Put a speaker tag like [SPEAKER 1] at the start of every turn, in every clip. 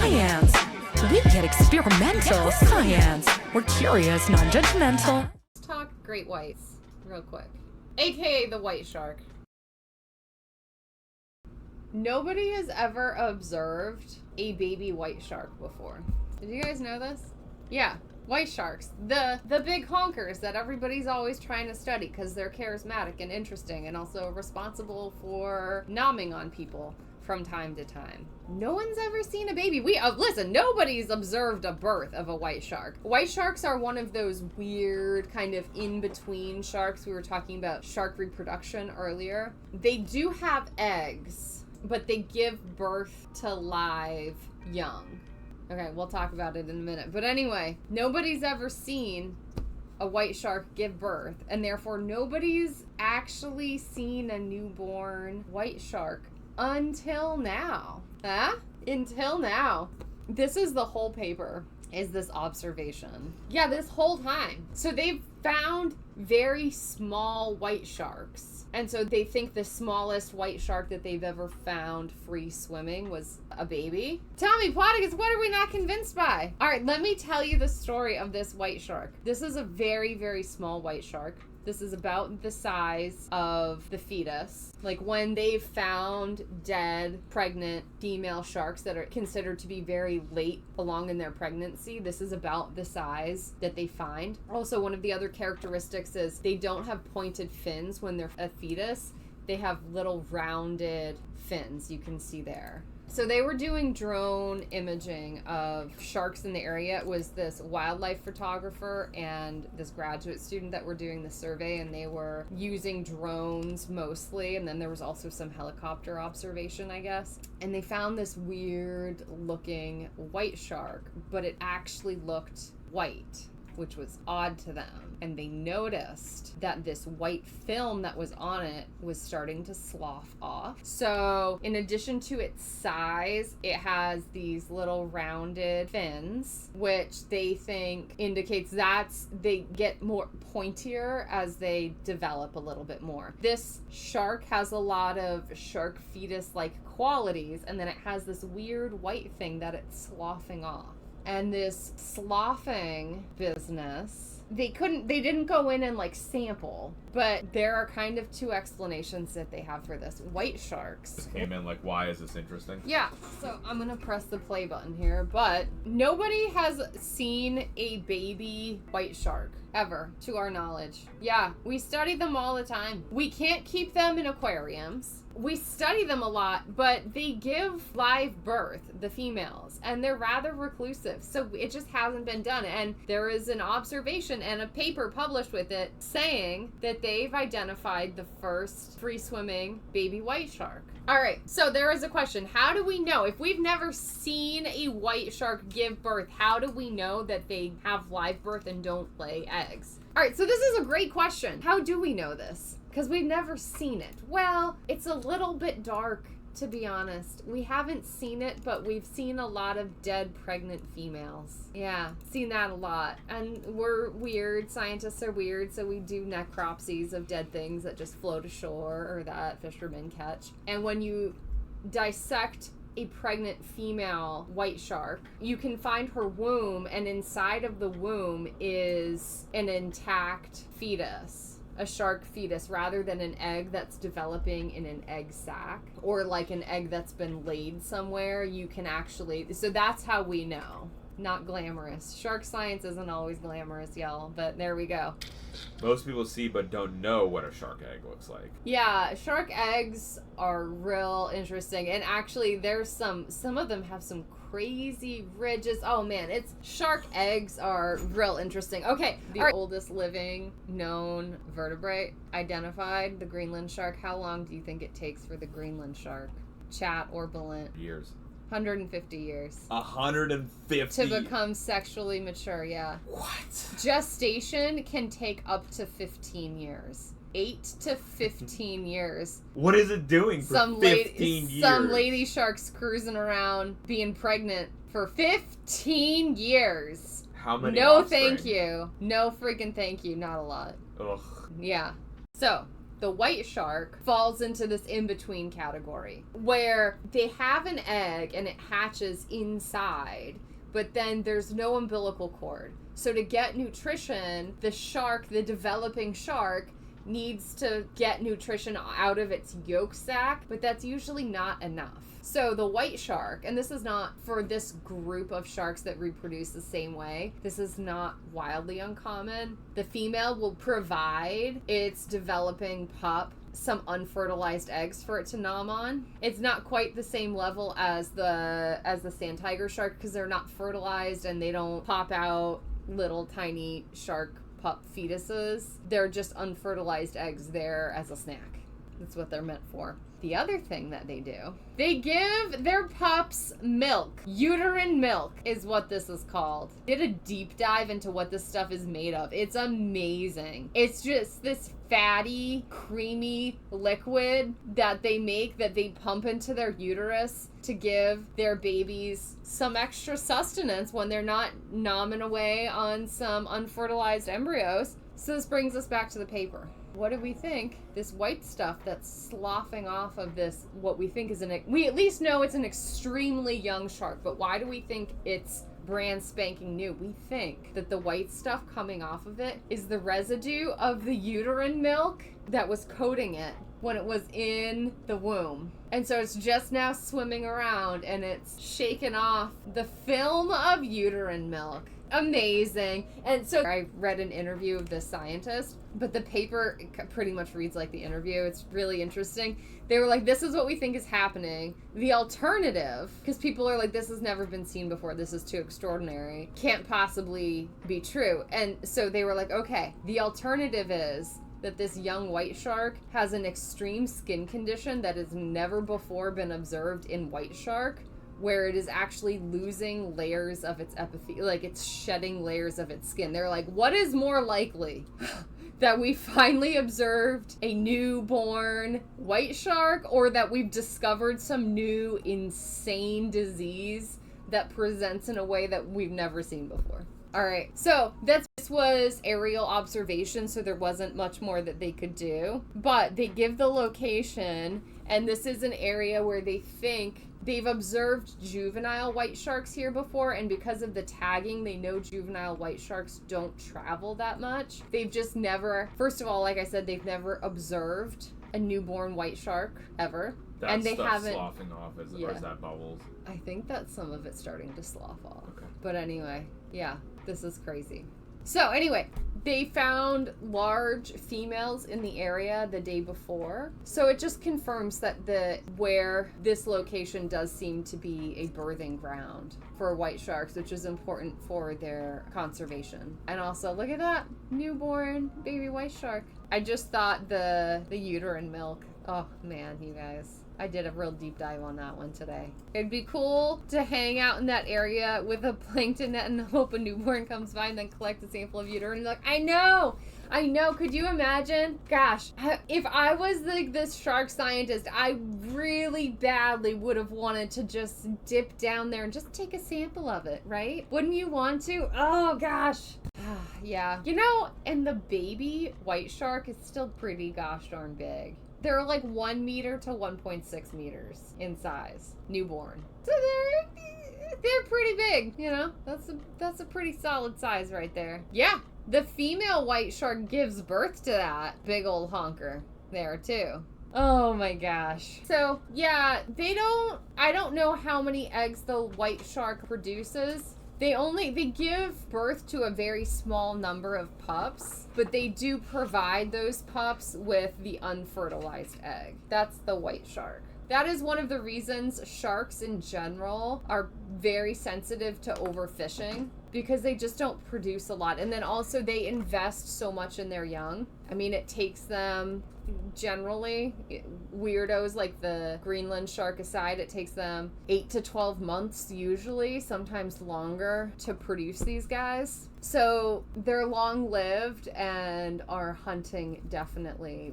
[SPEAKER 1] SciAnts. We get experimental SciAnts. We're curious, non-judgmental.
[SPEAKER 2] Let's talk great whites real quick. AKA the white shark. Nobody has ever observed a baby white shark before. Did you guys know this? Yeah, white sharks. The big honkers that everybody's always trying to study because they're charismatic and interesting and also responsible for nomming on people from time to time. No one's ever seen a baby. Listen, nobody's observed a birth of a white shark. White sharks are one of those weird kind of in-between sharks. We were talking about shark reproduction earlier. They do have eggs, but they give birth to live young. Okay, we'll talk about it in a minute. But anyway, nobody's ever seen a white shark give birth, and therefore nobody's actually seen a newborn white shark until now. Until now. This is the whole paper, is this observation. Yeah, this whole time. So they've found very small white sharks. And so they think the smallest white shark that they've ever found free swimming was a baby. Tell me, Plotticus, what are we not convinced by? All right, let me tell you the story of this white shark. This is a very, very small white shark. This is about the size of the fetus. Like when they've found dead, pregnant female sharks that are considered to be very late along in their pregnancy, this is about the size that they find. Also, one of the other characteristics is they don't have pointed fins when they're a fetus. They have little rounded fins you can see there. So they were doing drone imaging of sharks in the area. It was this wildlife photographer and this graduate student that were doing the survey, and they were using drones mostly, and then there was also some helicopter observation, I guess. And they found this weird looking white shark, but it actually looked white, which was odd to them. And they noticed that this white film that was on it was starting to slough off. So in addition to its size, it has these little rounded fins, which they think indicates they get more pointier as they develop a little bit more. This shark has a lot of shark fetus-like qualities, and then it has this weird white thing that it's sloughing off. And this sloughing business, they didn't go in and like sample, but there are kind of two explanations that they have for this. White sharks
[SPEAKER 3] just came in like, why is this interesting?
[SPEAKER 2] Yeah, so I'm gonna press the play button here, but nobody has seen a baby white shark ever, to our knowledge. Yeah, we study them all the time. We can't keep them in aquariums. We study them a lot, but they give live birth, the females, and they're rather reclusive, so it just hasn't been done. And there is an observation and a paper published with it saying that they've identified the first free-swimming baby white shark. All right, so there is a question. How do we know? If we've never seen a white shark give birth, how do we know that they have live birth and don't lay eggs? All right, so this is a great question. How do we know this? Because we've never seen it. Well, it's a little bit dark, to be honest. We haven't seen it, but we've seen a lot of dead pregnant females. Yeah, seen that a lot. And we're weird. Scientists are weird, so we do necropsies of dead things that just float ashore or that fishermen catch. And when you dissect a pregnant female white shark, you can find her womb, and inside of the womb is an intact fetus. A shark fetus, rather than an egg that's developing in an egg sac or like an egg that's been laid somewhere. You can actually, so that's how we know. Not glamorous. Shark science isn't always glamorous, y'all, but there we go.
[SPEAKER 3] Most people see but don't know what a shark egg looks like.
[SPEAKER 2] Yeah, shark eggs are real interesting, and actually there's some of them have some crazy ridges. Oh man, shark eggs are real interesting. Okay, the oldest living known vertebrate identified, the Greenland shark. How long do you think it takes for the Greenland shark? Chat or Balint?
[SPEAKER 3] Years.
[SPEAKER 2] 150 years.
[SPEAKER 3] 150?
[SPEAKER 2] To become sexually mature, yeah.
[SPEAKER 3] What?
[SPEAKER 2] Gestation can take up to 15 years. 8 to 15 years.
[SPEAKER 3] What is it doing for 15 years?
[SPEAKER 2] Some lady shark's cruising around being pregnant for 15 years.
[SPEAKER 3] How many
[SPEAKER 2] No
[SPEAKER 3] offspring?
[SPEAKER 2] thank you. No freaking thank you. Not a lot.
[SPEAKER 3] Ugh.
[SPEAKER 2] Yeah. So, The white shark falls into this in-between category where they have an egg and it hatches inside, but then there's no umbilical cord. So to get nutrition, the developing shark, needs to get nutrition out of its yolk sac, but that's usually not enough. So the white shark, and this is not for this group of sharks that reproduce the same way, this is not wildly uncommon. The female will provide its developing pup some unfertilized eggs for it to nom on. It's not quite the same level as the sand tiger shark because they're not fertilized and they don't pop out little tiny shark pup fetuses. They're just unfertilized eggs there as a snack. That's what they're meant for. The other thing that they do, they give their pups milk. Uterine milk is what this is called. Did a deep dive into what this stuff is made of. It's amazing. It's just this fatty, creamy liquid that they make, that they pump into their uterus to give their babies some extra sustenance when they're not nomming away on some unfertilized embryos. So this brings us back to the paper. What do we think? This white stuff that's sloughing off of this, what we think is we at least know it's an extremely young shark, but why do we think it's brand spanking new? We think that the white stuff coming off of it is the residue of the uterine milk that was coating it when it was in the womb. And so it's just now swimming around and it's shaken off the film of uterine milk. Amazing. And so I read an interview of this scientist, but the paper pretty much reads like the interview. It's really interesting. They were like, this is what we think is happening. The alternative, because people are like, this has never been seen before, this is too extraordinary, can't possibly be true. And so they were like, okay, the alternative is that this young white shark has an extreme skin condition that has never before been observed in white shark, where it is actually losing layers of its epithelium, like it's shedding layers of its skin. They're like, what is more likely? That we finally observed a newborn white shark, or that we've discovered some new insane disease that presents in a way that we've never seen before? All right, so this was aerial observation, so there wasn't much more that they could do, but they give the location, and this is an area where they think they've observed juvenile white sharks here before, and because of the tagging, they know juvenile white sharks don't travel that much. They've just never, first of all, like I said, they've never observed a newborn white shark ever.
[SPEAKER 3] That
[SPEAKER 2] and they
[SPEAKER 3] stuff
[SPEAKER 2] haven't
[SPEAKER 3] sloughing off, or is that bubbles?
[SPEAKER 2] I think that some of it's starting to slough off.
[SPEAKER 3] Okay.
[SPEAKER 2] But anyway, yeah, this is crazy. So anyway, they found large females in the area the day before. So it just confirms that where this location does seem to be a birthing ground for white sharks, which is important for their conservation. And also, look at that newborn baby white shark. I just thought the uterine milk. Oh man, you guys. I did a real deep dive on that one today. It'd be cool to hang out in that area with a plankton net and hope a newborn comes by and then collect a sample of uterine. And like, I know. Could you imagine? Gosh, if I was like this shark scientist, I really badly would have wanted to just dip down there and just take a sample of it, right? Wouldn't you want to? Oh gosh. Yeah. And the baby white shark is still pretty gosh darn big. They're like 1 meter to 1.6 meters in size, newborn. So they're pretty big, That's a pretty solid size right there. Yeah, the female white shark gives birth to that big old honker there too. Oh my gosh. So yeah, I don't know how many eggs the white shark produces. They give birth to a very small number of pups, but they do provide those pups with the unfertilized egg. That's the white shark. That is one of the reasons sharks in general are very sensitive to overfishing, because they just don't produce a lot. And then also they invest so much in their young. I mean, it takes them generally, weirdos like the Greenland shark aside, it takes them 8 to 12 months usually, sometimes longer, to produce these guys. So they're long-lived, and our hunting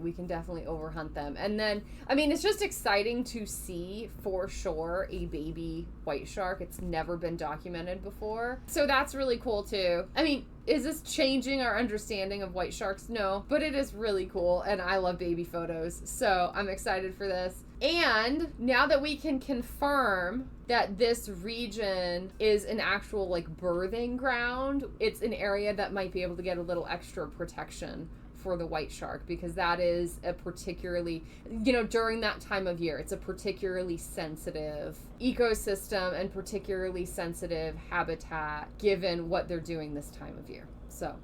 [SPEAKER 2] we can definitely overhunt them. And then, I mean, it's just exciting to see, for sure, a baby white shark. It's never been documented before. So that's really cool too. I mean, is this changing our understanding of white sharks? No, but it is really cool, and I love baby photos, so I'm excited for this. And now that we can confirm that this region is an actual like birthing ground, it's an area that might be able to get a little extra protection for the white shark, because that is a particularly, during that time of year, it's a particularly sensitive ecosystem and particularly sensitive habitat given what they're doing this time of year. So